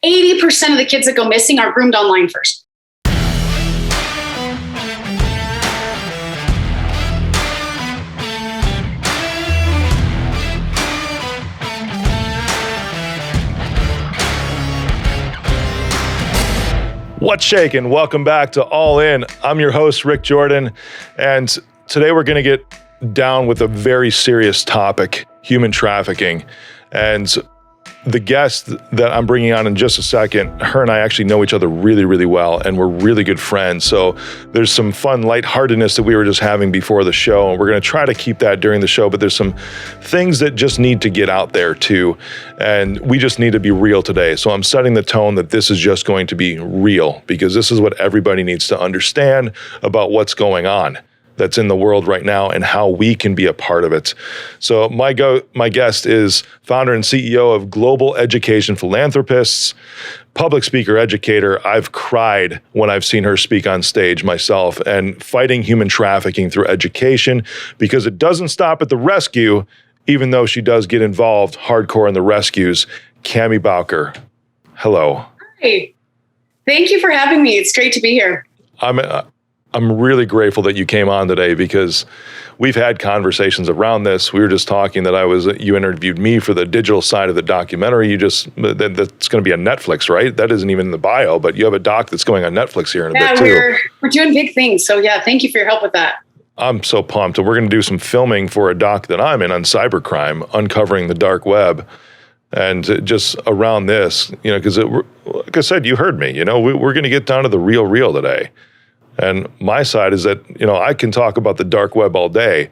80% of the kids that go missing are groomed online first. What's shaking? Welcome back to All In. I'm your host, Rick Jordan, and today we're going to get down with a very serious topic, human trafficking. And the guest that I'm bringing on in just a second, her and I actually know each other really, really well, and we're really good friends. So there's some fun lightheartedness that we were just having before the show, and we're going to try to keep that during the show, but there's some things that just need to get out there too, and we just need to be real today. So I'm setting the tone that this is just going to be real, because this is what everybody needs to understand about what's going on that's in the world right now and how we can be a part of it. So my guest is founder and CEO of Global Education Philanthropists, public speaker, educator. I've cried when I've seen her speak on stage myself, and fighting human trafficking through education, because it doesn't stop at the rescue, even though she does get involved hardcore in the rescues. Cammy Bowker, hello. Hi, thank you for having me. It's great to be here. I'm really grateful that you came on today, because we've had conversations around this. We were just talking that you interviewed me for the digital side of the documentary. That's going to be on Netflix, right? That isn't even in the bio, but you have a doc that's going on Netflix here in a bit too. We're doing big things. So yeah, thank you for your help with that. I'm so pumped. And we're going to do some filming for a doc that I'm in on cybercrime, uncovering the dark web. And just around this, because like I said, you heard me, we're going to get down to the real today. And my side is that, I can talk about the dark web all day,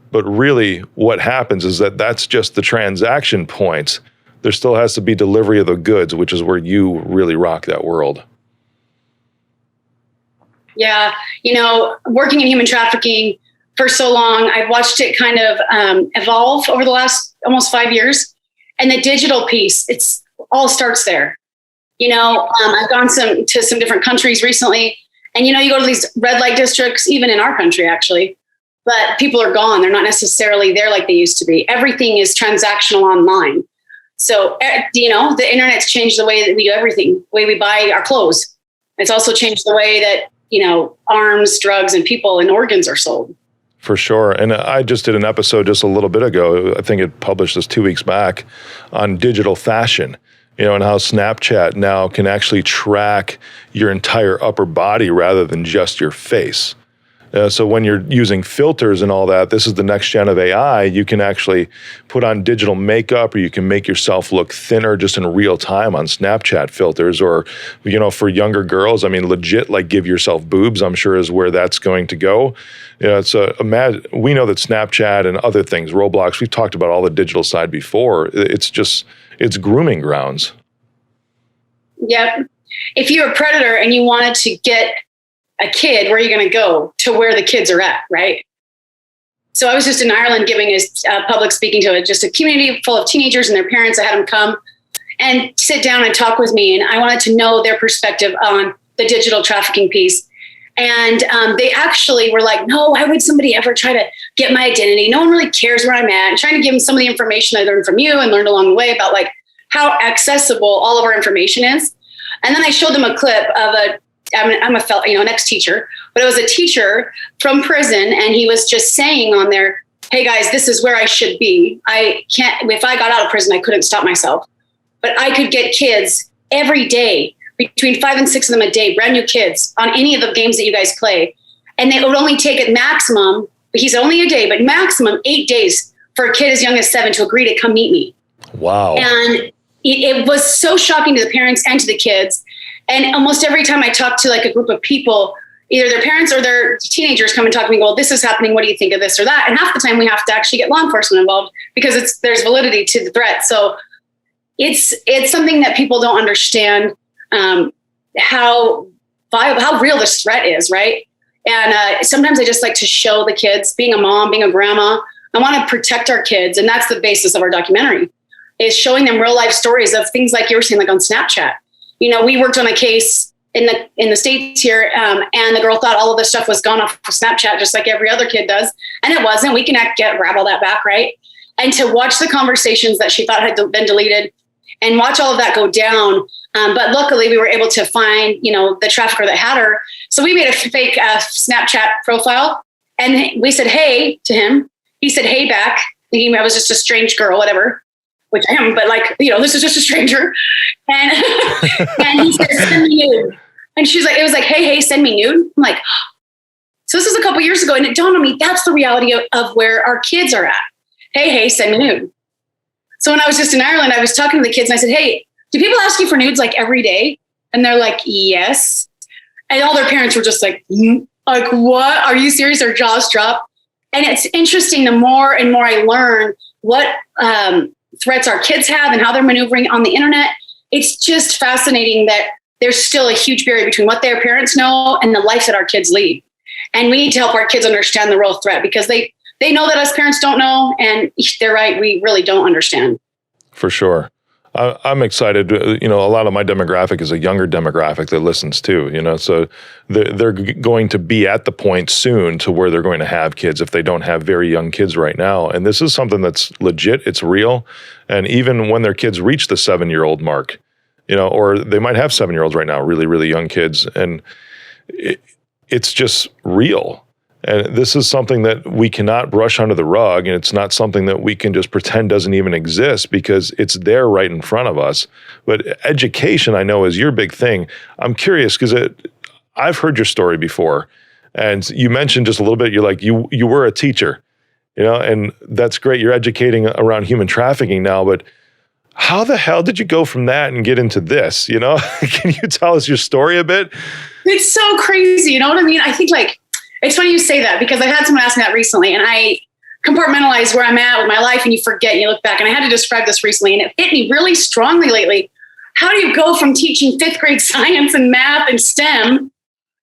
but really what happens is that that's just the transaction point. There still has to be delivery of the goods, which is where you really rock that world. Yeah. Working in human trafficking for so long, I've watched it kind of evolve over the last almost 5 years. And the digital piece, it's all starts there. I've gone to some different countries recently. And, you go to these red light districts, even in our country, actually, but people are gone. They're not necessarily there like they used to be. Everything is transactional online. So, the internet's changed the way that we do everything, the way we buy our clothes. It's also changed the way that, arms, drugs, and people and organs are sold. For sure. And I just did an episode just a little bit ago. I think it published this 2 weeks back on digital fashion. And how Snapchat now can actually track your entire upper body rather than just your face. So when you're using filters and all that, this is the next gen of AI. You can actually put on digital makeup, or you can make yourself look thinner just in real time on Snapchat filters. Or, for younger girls, legit, like give yourself boobs, I'm sure is where that's going to go. We know that Snapchat and other things, Roblox, we've talked about all the digital side before. It's grooming grounds. Yep. If you're a predator and you wanted to get a kid, where are you going to go? To where the kids are at, right? So I was just in Ireland giving a public speaking to just a community full of teenagers and their parents. I had them come and sit down and talk with me. And I wanted to know their perspective on the digital trafficking piece. And they actually were like, no, why would somebody ever try to get my identity? No one really cares where I'm at. And trying to give them some of the information I learned from you and learned along the way about how accessible all of our information is. And then I showed them a clip of I'm an ex-teacher, but it was a teacher from prison. And he was just saying on there, hey guys, this is where I should be. If I got out of prison, I couldn't stop myself, but I could get kids every day, between 5 and 6 of them a day, brand new kids on any of the games that you guys play. And it would only take at maximum, he's only a day, but maximum 8 days for a kid as young as 7 to agree to come meet me. Wow. And it was so shocking to the parents and to the kids. And almost every time I talk to a group of people, either their parents or their teenagers come and talk to me, well, this is happening. What do you think of this or that? And half the time we have to actually get law enforcement involved because there's validity to the threat. So it's something that people don't understand. How real this threat is, right? And sometimes I just like to show the kids, being a mom, being a grandma, I want to protect our kids. And that's the basis of our documentary, is showing them real life stories of things like you were saying, like on Snapchat. We worked on a case in the States here, and the girl thought all of this stuff was gone off of Snapchat, just like every other kid does. And it wasn't. We can grab all that back, right? And to watch the conversations that she thought had been deleted and watch all of that go down, But luckily we were able to find, the trafficker that had her. So we made a fake Snapchat profile and we said, hey to him. He said, hey back, thinking I was just a strange girl, whatever, which I am, but this is just a stranger. And, and he said, send me nude. And she's like, it was like, hey, send me nude. I'm like, so this was a couple years ago. And it dawned on me, that's the reality of where our kids are at. Hey, send me nude. So when I was just in Ireland, I was talking to the kids and I said, hey, do people ask you for nudes like every day? And they're like, yes. And all their parents were just like, what? Are you serious? Their jaws drop. And it's interesting, the more and more I learn what threats our kids have and how they're maneuvering on the internet, it's just fascinating that there's still a huge barrier between what their parents know and the life that our kids lead. And we need to help our kids understand the real threat because they know that us parents don't know. And they're right. We really don't understand. For sure. I'm excited. A lot of my demographic is a younger demographic that listens too, so they're going to be at the point soon to where they're going to have kids if they don't have very young kids right now. And this is something that's legit. It's real. And even when their kids reach the 7-year-old mark, or they might have 7-year-olds right now, really, really young kids. And it's just real. And this is something that we cannot brush under the rug, and it's not something that we can just pretend doesn't even exist because it's there right in front of us. But education, I know, is your big thing. I'm curious because I've heard your story before, and you mentioned just a little bit, you're like, you were a teacher, and that's great. You're educating around human trafficking now, but how the hell did you go from that and get into this? Can you tell us your story a bit? It's so crazy. You know what I mean? I think it's funny you say that because I had someone ask me that recently and I compartmentalize where I'm at with my life and you forget and you look back, and I had to describe this recently and it hit me really strongly lately. How do you go from teaching 5th grade science and math and STEM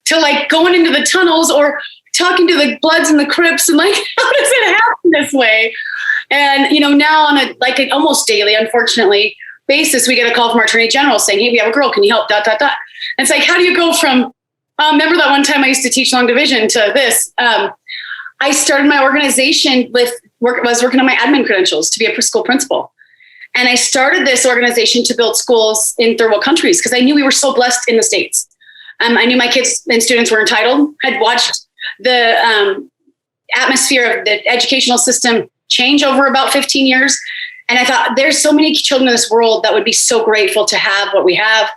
to going into the tunnels or talking to the Bloods and the Crips and how does it happen this way? And, now on a almost daily, unfortunately, basis, we get a call from our Attorney General saying, hey, we have a girl, can you help, ... And it's like, how do you go from, remember that one time I used to teach long division to this? I started my organization was working on my admin credentials to be a school principal. And I started this organization to build schools in third world countries because I knew we were so blessed in the States. I knew my kids and students were entitled. I'd watched the atmosphere of the educational system change over about 15 years. And I thought there's so many children in this world that would be so grateful to have what we have.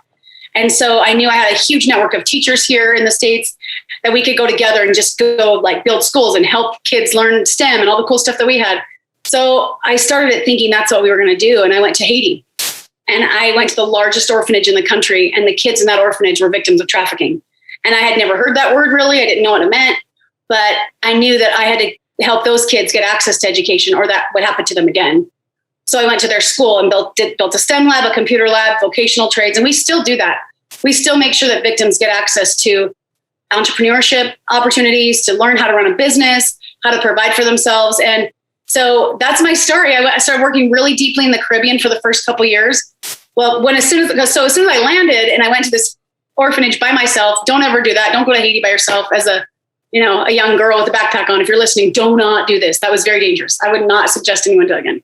And so I knew I had a huge network of teachers here in the States that we could go together and just go build schools and help kids learn STEM and all the cool stuff that we had. So I started it thinking that's what we were going to do. And I went to Haiti and I went to the largest orphanage in the country, and the kids in that orphanage were victims of trafficking. And I had never heard that word really. I didn't know what it meant, but I knew that I had to help those kids get access to education or that would happen to them again. So I went to their school and built a STEM lab, a computer lab, vocational trades, and we still do that. We still make sure that victims get access to entrepreneurship opportunities, to learn how to run a business, how to provide for themselves. And so that's my story. I started working really deeply in the Caribbean for the first couple of years. Well, as soon as I landed and I went to this orphanage by myself, don't ever do that. Don't go to Haiti by yourself as a young girl with a backpack on. If you're listening, do not do this. That was very dangerous. I would not suggest anyone do it again.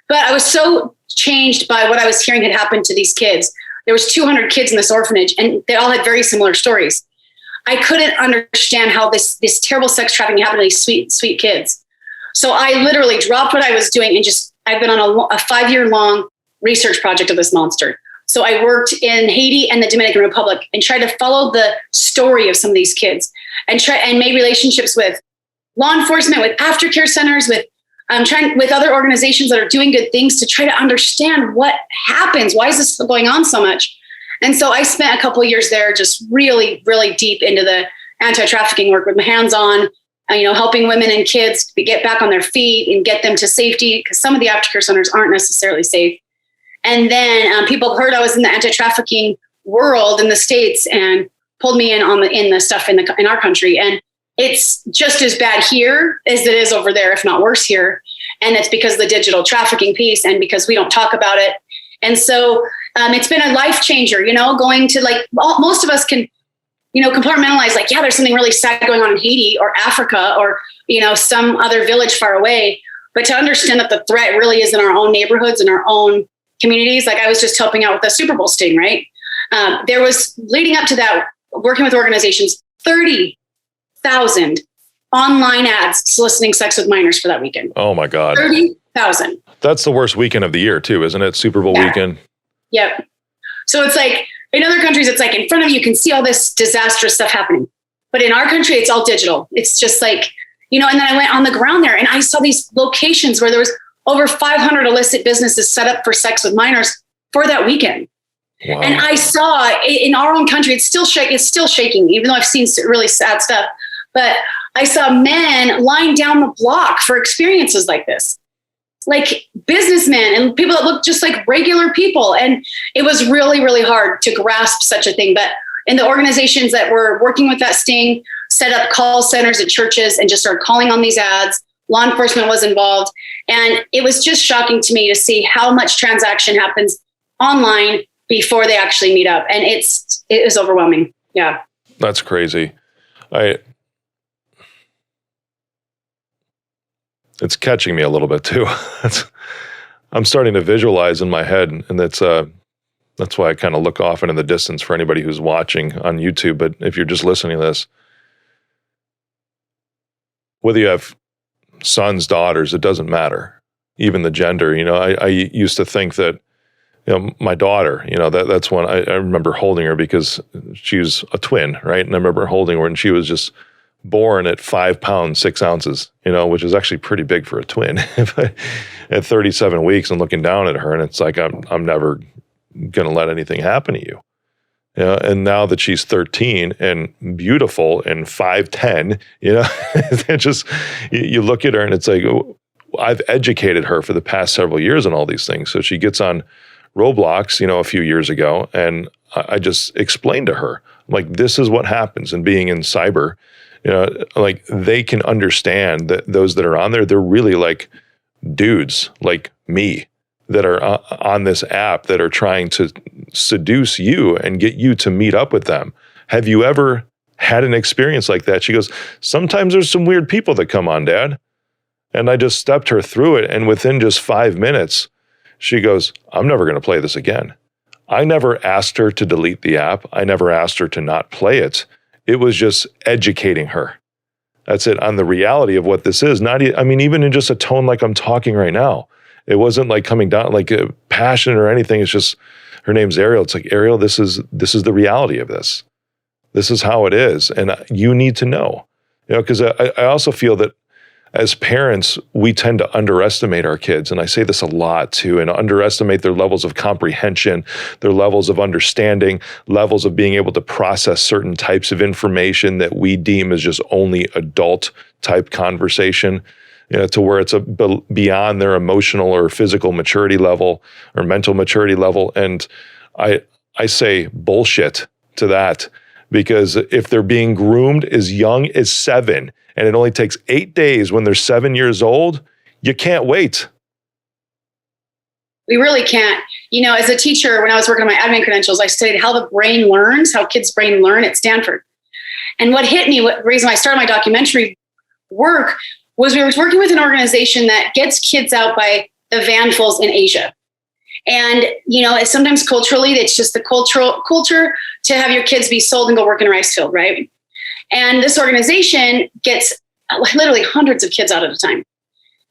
But I was so changed by what I was hearing had happened to these kids. There was 200 kids in this orphanage, and they all had very similar stories. I couldn't understand how this terrible sex trafficking happened to these sweet, sweet kids. So I literally dropped what I was doing and I've been on a 5-year-long research project of this monster. So I worked in Haiti and the Dominican Republic and tried to follow the story of some of these kids and made relationships with law enforcement, with aftercare centers, with other organizations that are doing good things to try to understand what happens. Why is this going on so much? And so I spent a couple of years there just really, really deep into the anti-trafficking work with my hands on, helping women and kids to get back on their feet and get them to safety, because some of the aftercare centers aren't necessarily safe. And then people heard I was in the anti-trafficking world in the States and pulled me in the stuff in our country. And it's just as bad here as it is over there, if not worse here. And it's because of the digital trafficking piece and because we don't talk about it. And so it's been a life changer, going to most of us can, compartmentalize there's something really sad going on in Haiti or Africa or, some other village far away. But to understand that the threat really is in our own neighborhoods and our own communities. I was just helping out with the Super Bowl sting, right? There was, leading up to that, working with organizations, 30,000 online ads soliciting sex with minors for that weekend. Oh my God. 30,000. That's the worst weekend of the year too, isn't it? Super Bowl weekend. Yep. So it's like, in other countries, it's like in front of you can see all this disastrous stuff happening. But in our country, it's all digital. It's just like, and then I went on the ground there and I saw these locations where there was over 500 illicit businesses set up for sex with minors for that weekend. Wow. And I saw in our own country, it's still shaking, even though I've seen really sad stuff. But I saw men lying down the block for experiences like this, like businessmen and people that look just like regular people. And it was really, really hard to grasp such a thing. But in the organizations that were working with that sting, set up call centers at churches and just started calling on these ads. Law enforcement was involved. And it was just shocking to me to see how much transaction happens online before they actually meet up. And it was overwhelming. Yeah. That's crazy. It's catching me a little bit too. I'm starting to visualize in my head, and that's why I kind of look off into the distance for anybody who's watching on YouTube. But if you're just listening to this, whether you have sons, daughters, it doesn't matter. Even the gender, I used to think that, my daughter, that's when I remember holding her because she's a twin, right? And I remember holding her and she was just born at 5 pounds, 6 ounces, which is actually pretty big for a twin. At 37 weeks and looking down at her, and it's like, I'm never going to let anything happen to you. And now that she's 13 and beautiful and 5'10", it just, you look at her and it's like, I've educated her for the past several years on all these things. So she gets on Roblox, a few years ago, and I just explained to her, like, this is what happens in being in cyber. Like, they can understand that those that are on there, they're really like dudes like me that are on this app that are trying to seduce you and get you to meet up with them. Have you ever had an experience like that? She goes, sometimes there's some weird people that come on, Dad. And I just stepped her through it. And within just 5 minutes, she goes, I'm never going to play this again. I never asked her to delete the app. I never asked her to not play it. It was just educating her. That's it, on the reality of what this is. Even in just a tone like I'm talking right now. It wasn't like coming down like a passion or anything. It's just, her name's Ariel. It's like, Ariel, this is the reality of this. This is how it is. And you need to know, because I also feel that as parents, we tend to underestimate our kids. And I say this a lot too, and underestimate their levels of comprehension, their levels of understanding, levels of being able to process certain types of information that we deem as just only adult type conversation, to where it's beyond their emotional or physical maturity level or mental maturity level. And I say bullshit to that, because if they're being groomed as young as 7, and it only takes 8 days when they're 7 years old, you can't wait. We really can't. As a teacher, when I was working on my admin credentials, I studied how the brain learns, how kids' brain learn at Stanford. And what hit me, the reason I started my documentary work, was we were working with an organization that gets kids out by the vanfuls in Asia. And, it's sometimes culturally, it's just the culture to have your kids be sold and go work in a rice field, right? And this organization gets literally hundreds of kids out at a time.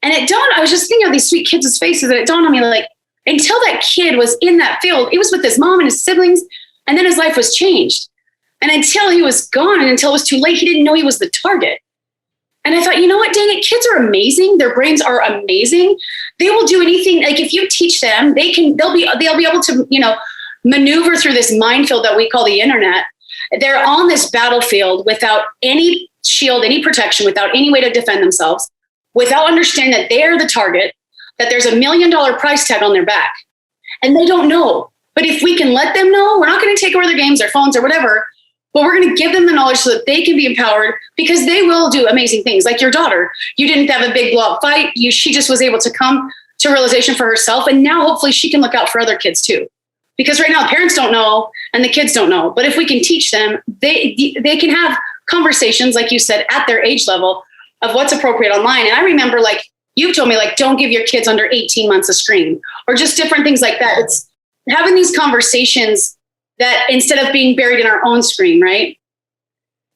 And I was just thinking of these sweet kids' faces, and it dawned on me, like, until that kid was in that field, he was with his mom and his siblings, and then his life was changed. And until he was gone and until it was too late, he didn't know he was the target. And I thought, you know what, dang it, kids are amazing. Their brains are amazing. They will do anything. Like, if you teach them, they'll be able to, maneuver through this minefield that we call the internet. They're on this battlefield without any shield, any protection, without any way to defend themselves, without understanding that they're the target, that there's $1 million price tag on their back. And they don't know. But if we can let them know, we're not going to take away their games, their phones, or whatever, but we're going to give them the knowledge so that they can be empowered, because they will do amazing things. Like your daughter, you didn't have a big blow up fight. She just was able to come to realization for herself. And now hopefully she can look out for other kids too. Because right now the parents don't know and the kids don't know. But if we can teach them, they can have conversations, like you said, at their age level of what's appropriate online. And I remember, like, you've told me, like, don't give your kids under 18 months a screen, or just different things like that. It's having these conversations that instead of being buried in our own screen, right?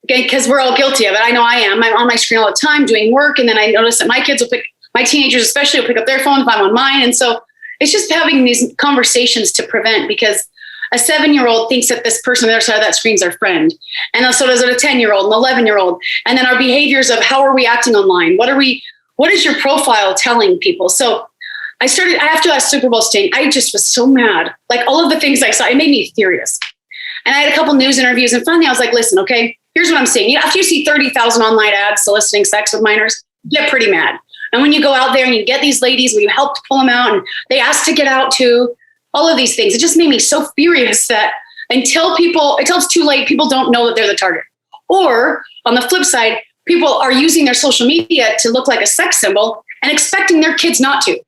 Okay, because we're all guilty of it. I know I am. I'm on my screen all the time doing work. And then I notice that my teenagers especially will pick up their phone if I'm on mine. And so it's just having these conversations to prevent, because a 7-year-old thinks that this person on the other side of that screen is our friend. And so does a 10-year-old, an 11-year-old. And then our behaviors of how are we acting online? What is your profile telling people? So after that Super Bowl sting, I just was so mad. Like all of the things I saw, it made me furious. And I had a couple news interviews, and finally I was like, listen, okay, here's what I'm saying. After you see 30,000 online ads soliciting sex with minors, you get pretty mad. And when you go out there and you get these ladies, when you help pull them out and they ask to get out too, all of these things, it just made me so furious that until it's too late, people don't know that they're the target. Or on the flip side, people are using their social media to look like a sex symbol and expecting their kids not to.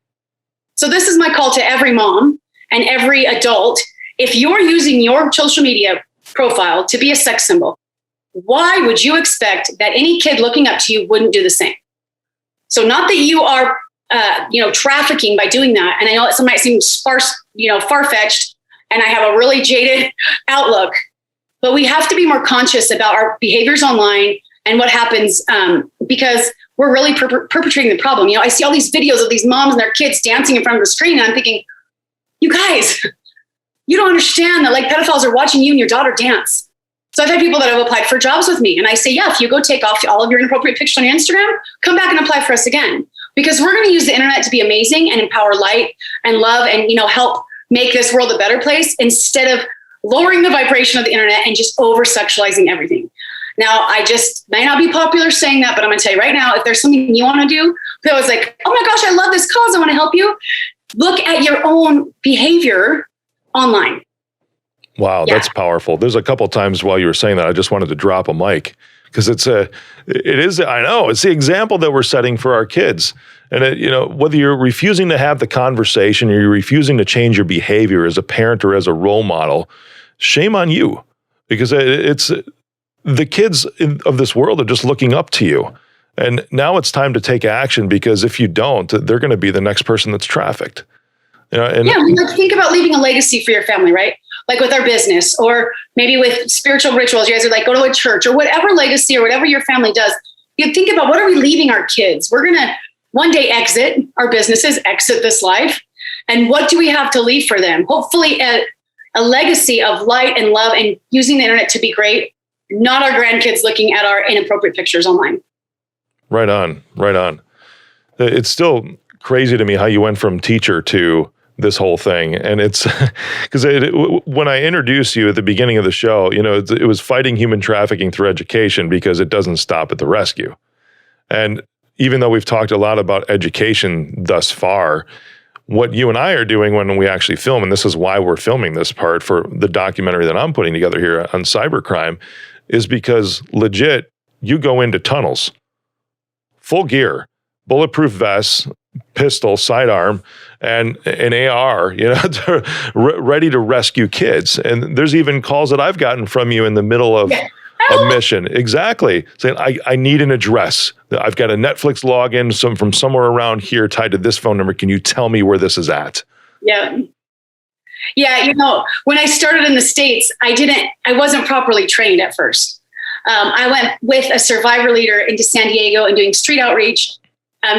So this is my call to every mom and every adult. If you're using your social media profile to be a sex symbol, why would you expect that any kid looking up to you wouldn't do the same? So not that you are, trafficking by doing that. And I know that might seem far-fetched, and I have a really jaded outlook, but we have to be more conscious about our behaviors online and what happens because we're really perpetrating the problem. I see all these videos of these moms and their kids dancing in front of the screen, and I'm thinking, you guys, you don't understand that like pedophiles are watching you and your daughter dance. So I've had people that have applied for jobs with me, and I say, yeah, if you go take off all of your inappropriate pictures on your Instagram, come back and apply for us again, because we're going to use the internet to be amazing and empower light and love and help make this world a better place, instead of lowering the vibration of the internet and just over sexualizing everything. Now, I just may not be popular saying that, but I'm going to tell you right now, if there's something you want to do, I was like, oh my gosh, I love this cause, I want to help you. Look at your own behavior online. Wow, yeah. That's powerful. There's a couple of times while you were saying that, I just wanted to drop a mic, because it's the example that we're setting for our kids. And whether you're refusing to have the conversation or you're refusing to change your behavior as a parent or as a role model, shame on you, because it's the kids of this world are just looking up to you. And now it's time to take action, because if you don't, they're going to be the next person that's trafficked. Think about leaving a legacy for your family, right? Like with our business, or maybe with spiritual rituals. You guys are like, go to a church or whatever legacy or whatever your family does. You think about, what are we leaving our kids? We're going to one day exit our businesses, exit this life. And what do we have to leave for them? Hopefully a legacy of light and love and using the internet to be great, not our grandkids looking at our inappropriate pictures online. Right on. It's still crazy to me how you went from teacher to this whole thing. And it's because when I introduced you at the beginning of the show, it was fighting human trafficking through education, because it doesn't stop at the rescue. And even though we've talked a lot about education thus far, what you and I are doing when we actually film, and this is why we're filming this part for the documentary that I'm putting together here on cybercrime, is because legit, you go into tunnels, full gear, bulletproof vests, pistol, sidearm, and an AR, ready to rescue kids. And there's even calls that I've gotten from you in the middle of a mission. Exactly. Saying, I need an address. I've got a Netflix login from somewhere around here tied to this phone number. Can you tell me where this is at? Yeah. Yeah. When I started in the States, I wasn't properly trained at first. I went with a survivor leader into San Diego and doing street outreach.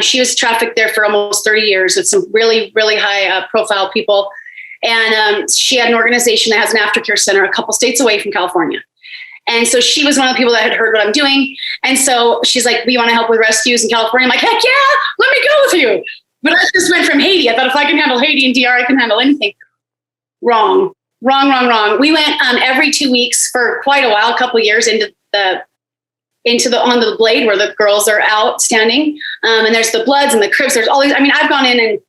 She was trafficked there for almost 30 years with some really, really high profile people. And she had an organization that has an aftercare center a couple states away from California. And so she was one of the people that had heard what I'm doing. And so she's like, we want to help with rescues in California. I'm like, heck yeah, let me go with you. But I just went from Haiti. I thought if I can handle Haiti and DR, I can handle anything. Wrong. We went every 2 weeks for quite a while, a couple of years on the blade where the girls are out standing. And there's the Bloods and the Crips. There's all these. I've gone in and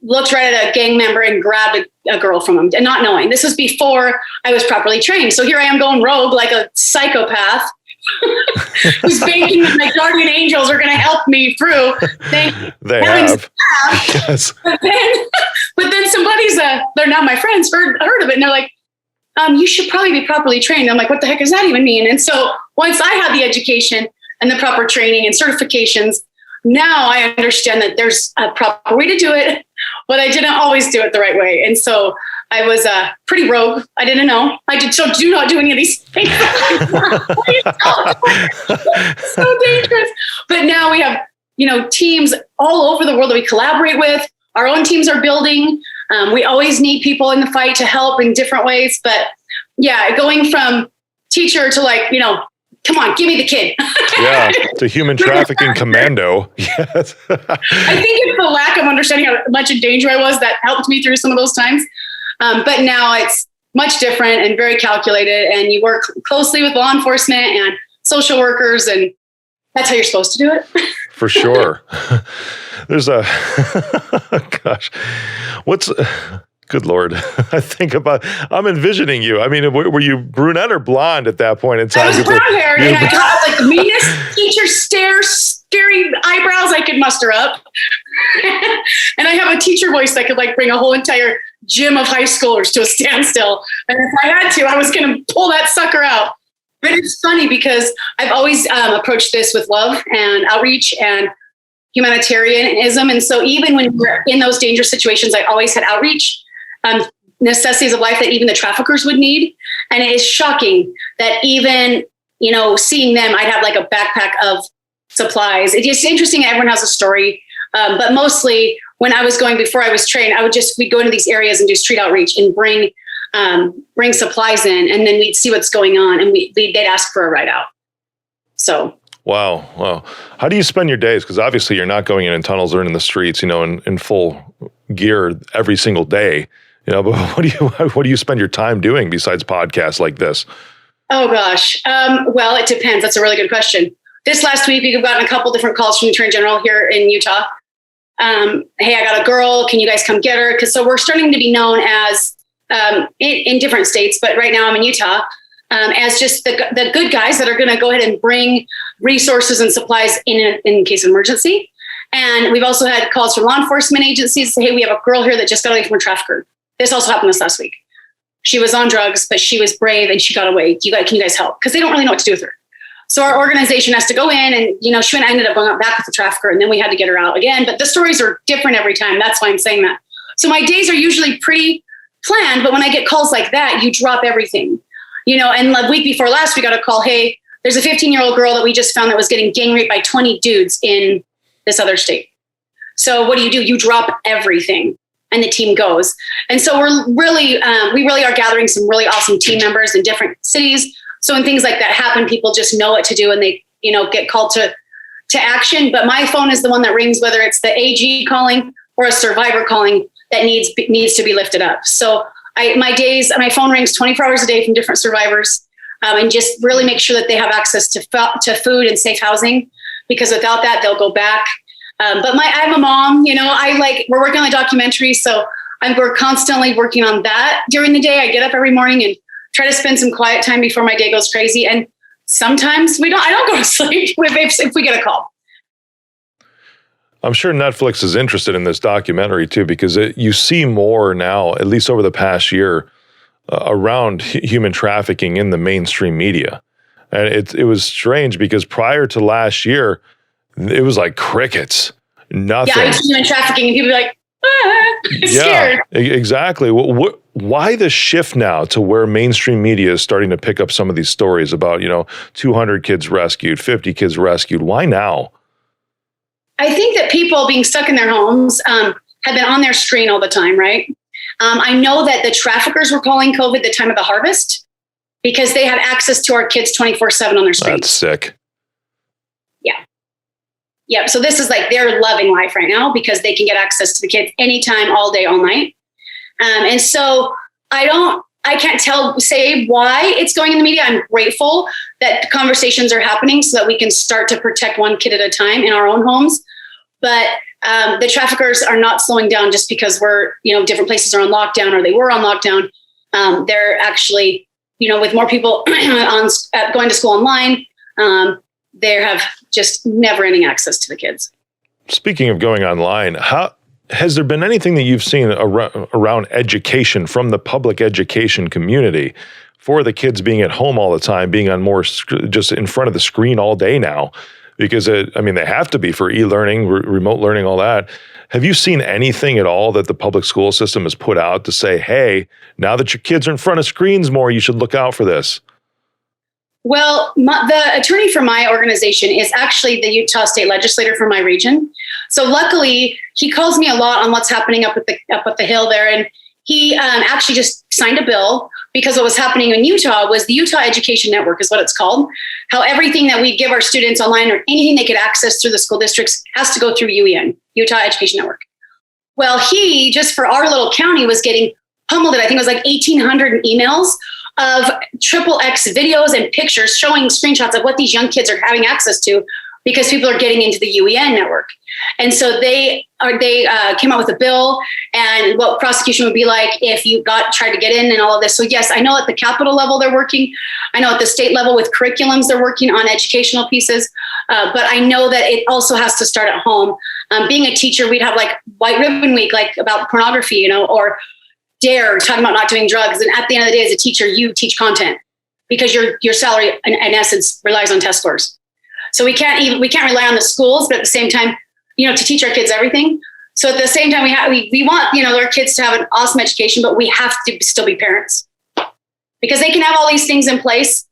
looked right at a gang member and grabbed a girl from him, and not knowing. This was before I was properly trained. So here I am going rogue like a psychopath who's banking that my guardian angels are going to help me through. They have. Yes. But then somebody's, they're not my friends, heard of it. And they're like, you should probably be properly trained. I'm like, what the heck does that even mean? And so once I had the education and the proper training and certifications, now I understand that there's a proper way to do it, but I didn't always do it the right way. And so I was pretty rogue. I didn't know. Do not do any of these things. So dangerous. But now we have, teams all over the world that we collaborate with. Our own teams are building. We always need people in the fight to help in different ways. But yeah, going from teacher to come on, give me the kid. Yeah, to human trafficking commando. Yes. I think it's the lack of understanding how much in danger I was that helped me through some of those times. But now it's much different and very calculated. And you work closely with law enforcement and social workers, and that's how you're supposed to do it. For sure. There's gosh, good Lord. I'm envisioning you. I mean, were you brunette or blonde at that point in time? I was brown haired and I got the meanest teacher stare, scary eyebrows I could muster up. And I have a teacher voice that could bring a whole entire gym of high schoolers to a standstill. And if I had to, I was going to pull that sucker out. But it's funny because I've always approached this with love and outreach and humanitarianism. And so even when we're in those dangerous situations, I always had outreach, necessities of life that even the traffickers would need. And it is shocking that even, seeing them, I'd have a backpack of supplies. It's just interesting. Everyone has a story. But mostly when I was going, before I was trained, we'd go into these areas and do street outreach and bring supplies in, and then we'd see what's going on, and they'd ask for a ride out. So. Wow. How do you spend your days? Because obviously you're not going in tunnels or in the streets, in full gear every single day. But what do you spend your time doing besides podcasts like this? Oh gosh. Well, it depends. That's a really good question. This last week, we've gotten a couple different calls from the Attorney General here in Utah. Hey, I got a girl. Can you guys come get her? So we're starting to be known as, in different states, but right now I'm in Utah, as just the good guys that are going to go ahead and bring resources and supplies in case of emergency. And we've also had calls from law enforcement agencies say, hey, we have a girl here that just got away from a trafficker. This also happened this last week. She was on drugs, but she was brave and she got away. Can you guys help? Because they don't really know what to do with her. So our organization has to go in and, she ended up going back with the trafficker, and then we had to get her out again. But the stories are different every time. That's why I'm saying that. So my days are usually pretty planned, but when I get calls like that, you drop everything, and the week before last, we got a call. Hey, there's a 15-year-old girl that we just found that was getting gang raped by 20 dudes in this other state. So what do? You drop everything and the team goes. And so we really are gathering some really awesome team members in different cities. So when things like that happen, people just know what to do and they, get called to action. But my phone is the one that rings, whether it's the AG calling or a survivor calling that needs to be lifted up. So my phone rings 24 hours a day from different survivors, and just really make sure that they have access to food and safe housing, because without that, they'll go back. But I'm a mom, we're working on a documentary. So we're constantly working on that during the day. I get up every morning and try to spend some quiet time before my day goes crazy. And sometimes I don't go to sleep if we get a call. I'm sure Netflix is interested in this documentary too, because you see more now, at least over the past year, around human trafficking in the mainstream media. And it was strange because prior to last year, it was like crickets, nothing. Yeah, I was human trafficking and people are like, scared. Yeah, exactly. Why the shift now to where mainstream media is starting to pick up some of these stories about, 200 kids rescued, 50 kids rescued? Why now? I think that people being stuck in their homes have been on their screen all the time, right? I know that the traffickers were calling COVID the time of the harvest because they had access to our kids 24/7 on their screen. That's sick. Yeah. Yep. So this is they're loving life right now because they can get access to the kids anytime, all day, all night. And so I can't say why it's going in the media. I'm grateful that conversations are happening so that we can start to protect one kid at a time in our own homes. But the traffickers are not slowing down just because we're, different places are on lockdown or they were on lockdown. They're actually, with more people going to school online, they have just never ending access to the kids. Speaking of going online, has there been anything that you've seen around education from the public education community for the kids being at home all the time, being on more just in front of the screen all day now? because they have to be for e-learning, remote learning, all that. Have you seen anything at all that the public school system has put out to say, hey, now that your kids are in front of screens more, you should look out for this? Well, the attorney for my organization is actually the Utah state legislator for my region. So luckily, he calls me a lot on what's happening up at the Hill there. And he actually just signed a bill, because what was happening in Utah was the Utah Education Network is what it's called. How everything that we give our students online or anything they could access through the school districts has to go through UEN, Utah Education Network. Well, he, just for our little county, was getting pummeled. I think it was like 1,800 emails of XXX videos and pictures showing screenshots of what these young kids are having access to, because people are getting into the UEN network. And so they came out with a bill and what prosecution would be like if you tried to get in and all of this. So yes, I know at the capital level they're working. I know at the state level with curriculums they're working on educational pieces. But I know that it also has to start at home. Being a teacher, we'd have like White Ribbon Week, like about pornography, or DARE, talking about not doing drugs. And at the end of the day, as a teacher, you teach content, because your salary in essence relies on test scores. So we can't rely on the schools, but at the same time, to teach our kids everything. So at the same time, we want, our kids to have an awesome education, but we have to still be parents, because they can have all these things in place,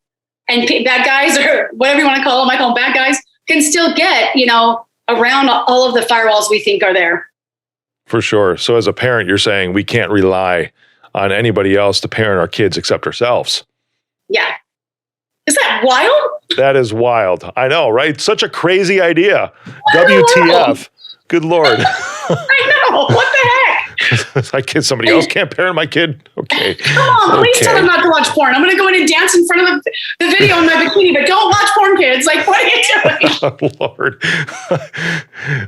and bad guys, or whatever you want to call them, I call them bad guys, can still get, around all of the firewalls we think are there. For sure. So as a parent, you're saying we can't rely on anybody else to parent our kids except ourselves. Yeah. Is that wild? That is wild. I know, right? Such a crazy idea. WTF. Good Lord. I know. What the heck? My kid, somebody else can't parent my kid? Okay. Come on, please tell them not to watch porn. I'm going to go in and dance in front of the video in my bikini, but don't watch porn, kids. Like, what are you doing? Oh, Lord.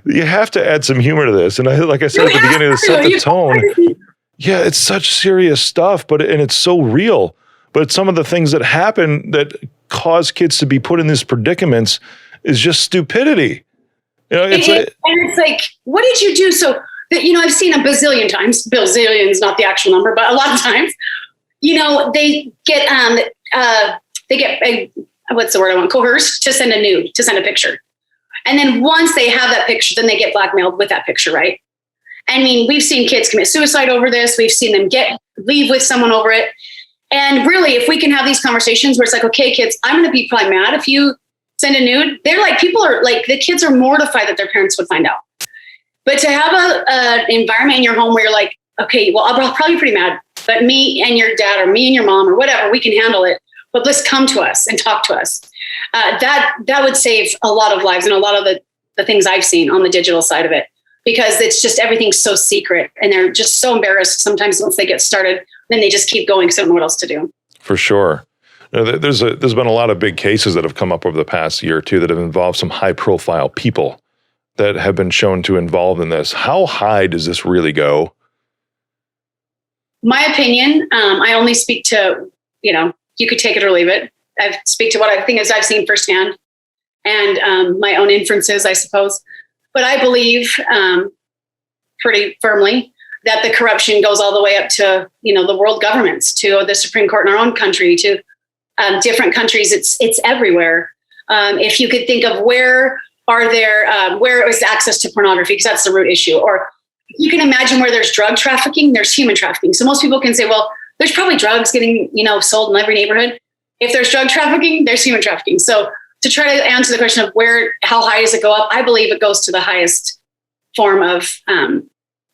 You have to add some humor to this. And like I said at the beginning, to set the tone. Yeah, it's such serious stuff, and it's so real. But some of the things that happen that cause kids to be put in these predicaments is just stupidity. It's like, what did you do? So, I've seen a bazillion times, bazillion's not the actual number, but a lot of times, they get, what's the word I want? Coerced to send a nude, to send a picture. And then once they have that picture, then they get blackmailed with that picture, right? I mean, we've seen kids commit suicide over this. We've seen them leave with someone over it. And really, if we can have these conversations where it's like, okay, kids, I'm going to be probably mad if you send a nude. They're like, people are like, the kids are mortified that their parents would find out. But to have an environment in your home where you're like, okay, well, I'll probably be pretty mad, but me and your dad or me and your mom or whatever, we can handle it. But let's come to us and talk to us. That would save a lot of lives and a lot of the things I've seen on the digital side of it, because it's just everything's so secret and they're just so embarrassed sometimes once they get started. Then they just keep going because they don't know what else to do. For sure. There's been a lot of big cases that have come up over the past year or two that have involved some high-profile people that have been shown to involve in this. How high does this really go? My opinion, I only speak to, you could take it or leave it. I speak to what I think I've seen firsthand and my own inferences, I suppose. But I believe pretty firmly that the corruption goes all the way up to, the world governments, to the Supreme Court in our own country, to different countries. It's everywhere. If you could think of where is access to pornography, because that's the root issue. Or you can imagine where there's drug trafficking, there's human trafficking. So most people can say, well, there's probably drugs getting, sold in every neighborhood. If there's drug trafficking, there's human trafficking. So to try to answer the question of how high does it go up? I believe it goes to the highest form of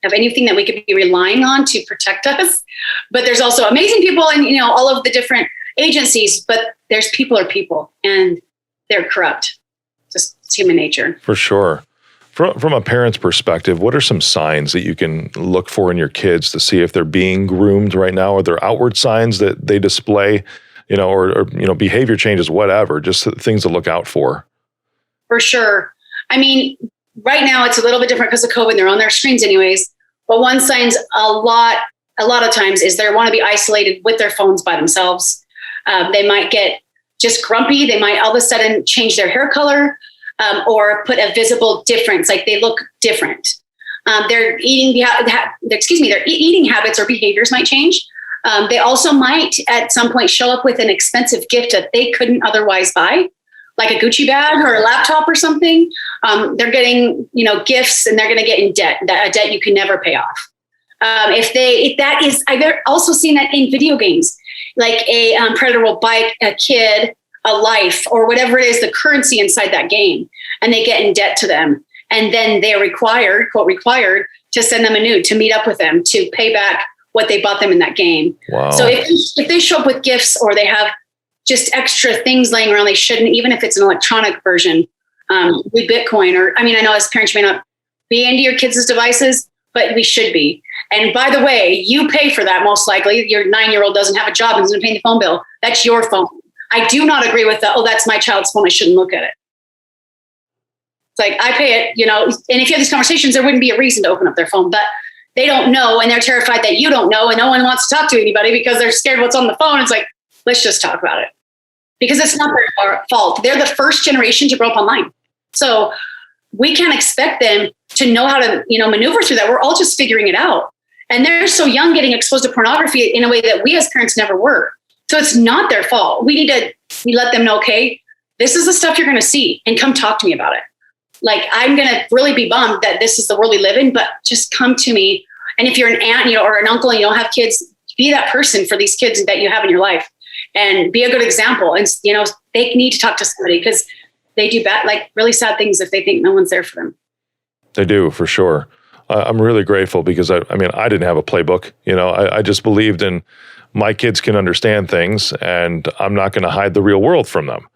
anything that we could be relying on to protect us. But there's also amazing people and, all of the different agencies, but there's people and they're corrupt. Just human nature. For sure. From a parent's perspective, what are some signs that you can look for in your kids to see if they're being groomed right now? Are there outward signs that they display, or behavior changes, whatever, just things to look out for? For sure. I mean, right now it's a little bit different because of COVID. They're on their screens anyways. But one sign's a lot of times is they want to be isolated with their phones by themselves. They might get just grumpy. They might all of a sudden change their hair color or put a visible difference, like they look different. Their eating habits or behaviors might change. They also might at some point show up with an expensive gift that they couldn't otherwise buy. like a Gucci bag or a laptop or something, they're getting, gifts, and they're going to get in debt, a debt you can never pay off. I've also seen that in video games, like a predator will buy a kid a life or whatever it is, the currency inside that game, and they get in debt to them. And then they're required, quote, required to send them a nude, to meet up with them, to pay back what they bought them in that game. Wow. So if they show up with gifts or they have just extra things laying around they shouldn't, even if it's an electronic version, with Bitcoin, I know as parents you may not be into your kids' devices, but we should be. And by the way, you pay for that most likely. Your 9-year-old doesn't have a job and isn't paying the phone bill. That's your phone. I do not agree with that. Oh, that's my child's phone, I shouldn't look at it. It's like, I pay it, and if you have these conversations, there wouldn't be a reason to open up their phone, but they don't know. And they're terrified that you don't know. And no one wants to talk to anybody because they're scared what's on the phone. It's like, let's just talk about it, because it's not their fault. They're the first generation to grow up online. So we can't expect them to know how to, maneuver through that. We're all just figuring it out. And they're so young, getting exposed to pornography in a way that we as parents never were. So it's not their fault. We let them know, okay, this is the stuff you're going to see, and come talk to me about it. Like, I'm going to really be bummed that this is the world we live in, but just come to me. And if you're an aunt, or an uncle, and you don't have kids, be that person for these kids that you have in your life, and be a good example. And, they need to talk to somebody, because they do bad, like really sad things if they think no one's there for them. They do, for sure. I'm really grateful, because I didn't have a playbook. I just believed in my kids can understand things, and I'm not going to hide the real world from them.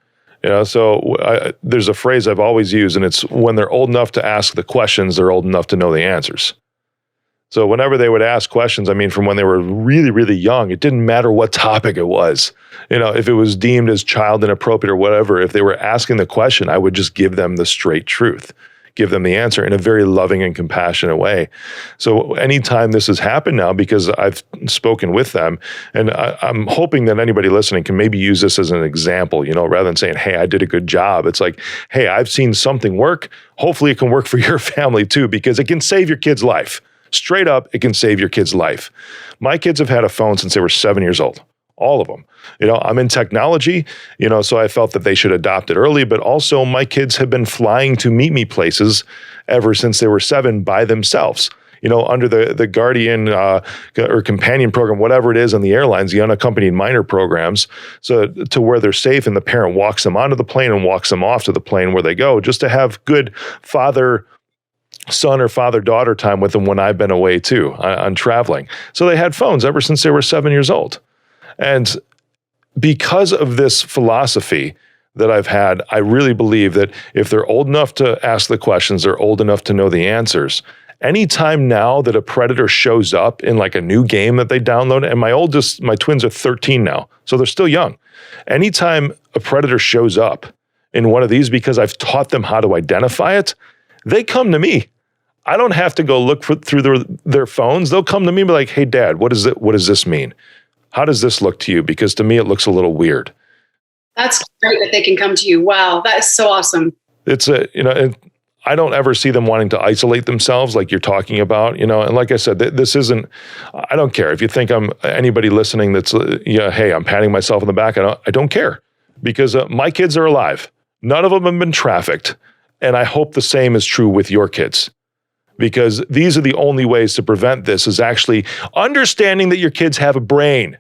So there's a phrase I've always used, and it's, when they're old enough to ask the questions, they're old enough to know the answers. So whenever they would ask questions, from when they were really, really young, it didn't matter what topic it was. If it was deemed as child inappropriate or whatever, if they were asking the question, I would just give them the straight truth, give them the answer in a very loving and compassionate way. So anytime this has happened now, because I've spoken with them, and I'm hoping that anybody listening can maybe use this as an example, rather than saying, hey, I did a good job. It's like, hey, I've seen something work. Hopefully it can work for your family too, because it can save your kid's life. Straight up, it can save your kid's life. My kids have had a phone since they were 7 years old. All of them. I'm in technology, so I felt that they should adopt it early, but also my kids have been flying to meet me places ever since they were 7 by themselves, under the Guardian or Companion program, whatever it is on the airlines, the unaccompanied minor programs, so to where they're safe, and the parent walks them onto the plane and walks them off to the plane where they go, just to have good father-son or father-daughter time with them when I've been away too, on traveling. So they had phones ever since they were 7 years old. And because of this philosophy that I've had, I really believe that if they're old enough to ask the questions, they're old enough to know the answers. Anytime now that a predator shows up in like a new game that they download, and my twins are 13 now, so they're still young. Anytime a predator shows up in one of these, because I've taught them how to identify it, they come to me. I don't have to go look through their phones. They'll come to me and be like, hey, Dad, what does this mean? How does this look to you? Because to me, it looks a little weird. That's great that they can come to you. Wow, that is so awesome. It's I don't ever see them wanting to isolate themselves like you're talking about, and like I said, this isn't, I don't care. If you think I'm anybody listening that's, hey, I'm patting myself on the back, I don't care, because my kids are alive. None of them have been trafficked. And I hope the same is true with your kids, because these are the only ways to prevent this, is actually understanding that your kids have a brain.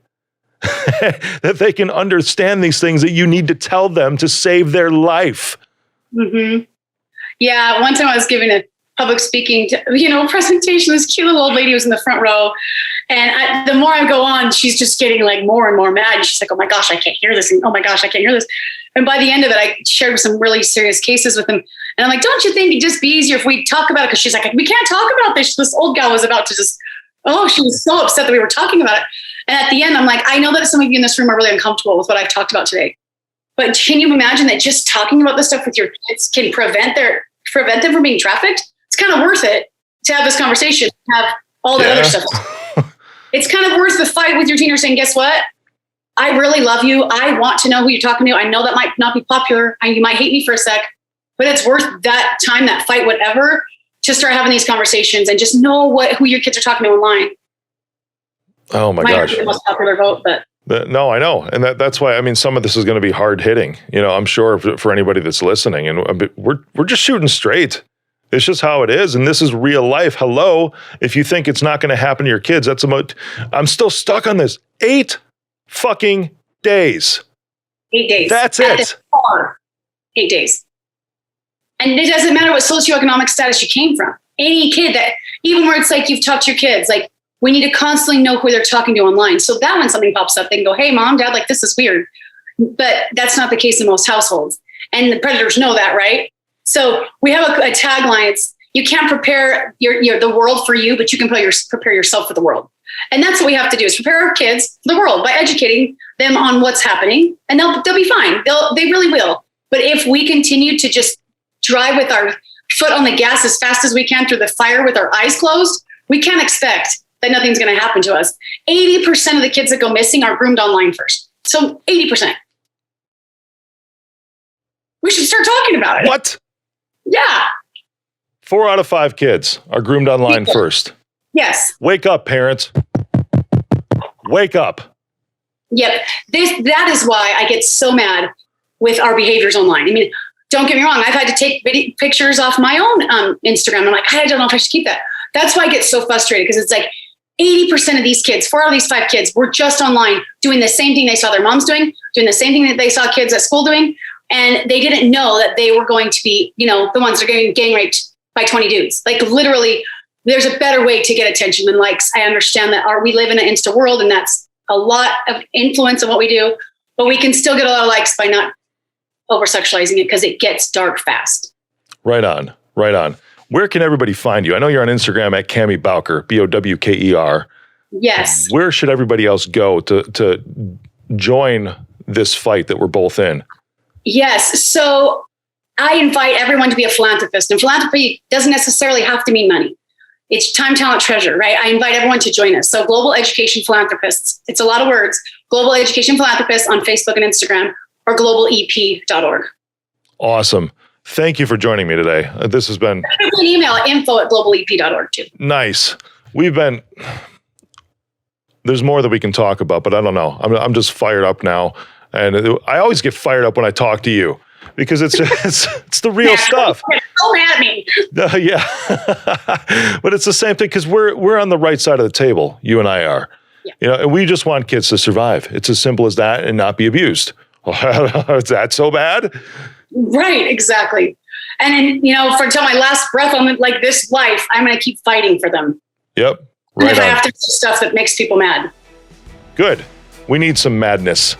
That they can understand these things, that you need to tell them to save their life. Mm-hmm. Yeah, one time I was giving a public speaking, presentation. This cute little old lady was in the front row, and the more I go on, she's just getting like more and more mad. She's like, "Oh my gosh, I can't hear this!" And, "Oh my gosh, I can't hear this!" And by the end of it, I shared some really serious cases with them, and I'm like, "Don't you think it'd just be easier if we talk about it?" Because she's like, "We can't talk about this." This old gal was about to just, she was so upset that we were talking about it. And at the end, I'm like, I know that some of you in this room are really uncomfortable with what I've talked about today. But can you imagine that just talking about this stuff with your kids can prevent them from being trafficked? It's kind of worth it to have this conversation, have all that other stuff. It's kind of worth the fight with your teenager saying, guess what? I really love you. I want to know who you're talking to. I know that might not be popular, and you might hate me for a sec, but it's worth that time, that fight, whatever, to start having these conversations and just know who your kids are talking to online. Oh my gosh. Might not be the most popular vote, but No, I know. And that's why, I mean, some of this is going to be hard hitting, I'm sure for anybody that's listening. And we're just shooting straight. It's just how it is. And this is real life. Hello. If you think it's not going to happen to your kids, I'm still stuck on this. 8 fucking days. 8 days. That's it. 8 days. And it doesn't matter what socioeconomic status you came from. Any kid that, even where it's like you've talked to your kids, like we need to constantly know who they're talking to online. So that when something pops up, they can go, hey, mom, dad, like this is weird. But that's not the case in most households. And the predators know that, right? So we have a tagline. It's, you can't prepare the world for you, but you can prepare yourself for the world. And that's what we have to do, is prepare our kids for the world by educating them on what's happening. And they'll be fine. They really will. But if we continue to just drive with our foot on the gas as fast as we can through the fire with our eyes closed, we can't expect that nothing's going to happen to us. 80% of the kids that go missing are groomed online first. So 80%. We should start talking about it. What? Yeah. 4 out of 5 kids are groomed online first. Yes. Wake up, parents. Wake up. Yep. That is why I get so mad with our behaviors online. I mean, don't get me wrong. I've had to take pictures off my own Instagram. I'm like, I don't know if I should keep that. That's why I get so frustrated, because it's like 80% of these kids, 4 out of these 5 kids, were just online doing the same thing they saw their moms doing the same thing that they saw kids at school doing. And they didn't know that they were going to be, the ones that are getting gang raped by 20 dudes. Like literally, there's a better way to get attention than likes. I understand that we live in an Insta world, and that's a lot of influence of what we do, but we can still get a lot of likes by not over-sexualizing it, because it gets dark fast. Right on. Where can everybody find you? I know you're on Instagram at Cammy Bowker, Bowker. Yes. Where should everybody else go to join this fight that we're both in? Yes. So I invite everyone to be a philanthropist. And philanthropy doesn't necessarily have to mean money. It's time, talent, treasure, right? I invite everyone to join us. So Global Education Philanthropists. It's a lot of words. Global Education Philanthropists on Facebook and Instagram, or globalep.org. Awesome. Thank you for joining me today. This has been... An email at info@globalep.org too. Nice. There's more that we can talk about, but I don't know. I'm just fired up now. And I always get fired up when I talk to you, because it's the real stuff. Don't mad at me. Yeah. But it's the same thing, because we're on the right side of the table. You and I are. Yeah. And we just want kids to survive. It's as simple as that, and not be abused. Is that so bad? Right, exactly. And until my last breath on like this life, I'm going to keep fighting for them. Yep. Right. And if I have to do stuff that makes people mad. Good. We need some madness.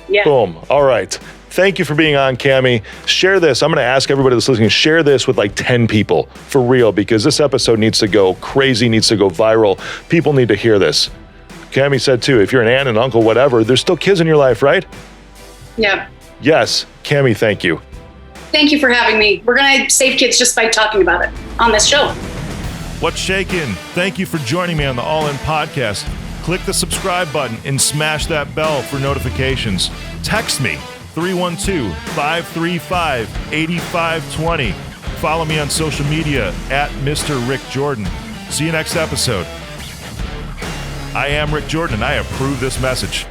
Yeah. Boom. All right. Thank you for being on, Cammy. Share this. I'm going to ask everybody that's listening, share this with like 10 people for real, because this episode needs to go crazy, needs to go viral. People need to hear this. Cammy said too, if you're an aunt and uncle, whatever, there's still kids in your life, right? Yeah. Yes. Cammy, thank you. Thank you for having me. We're going to save kids just by talking about it on this show. What's shaking? Thank you for joining me on the All In Podcast. Click the subscribe button and smash that bell for notifications. Text me, 312-535-8520. Follow me on social media at Mr. Rick Jordan. See you next episode. I am Rick Jordan, and I approve this message.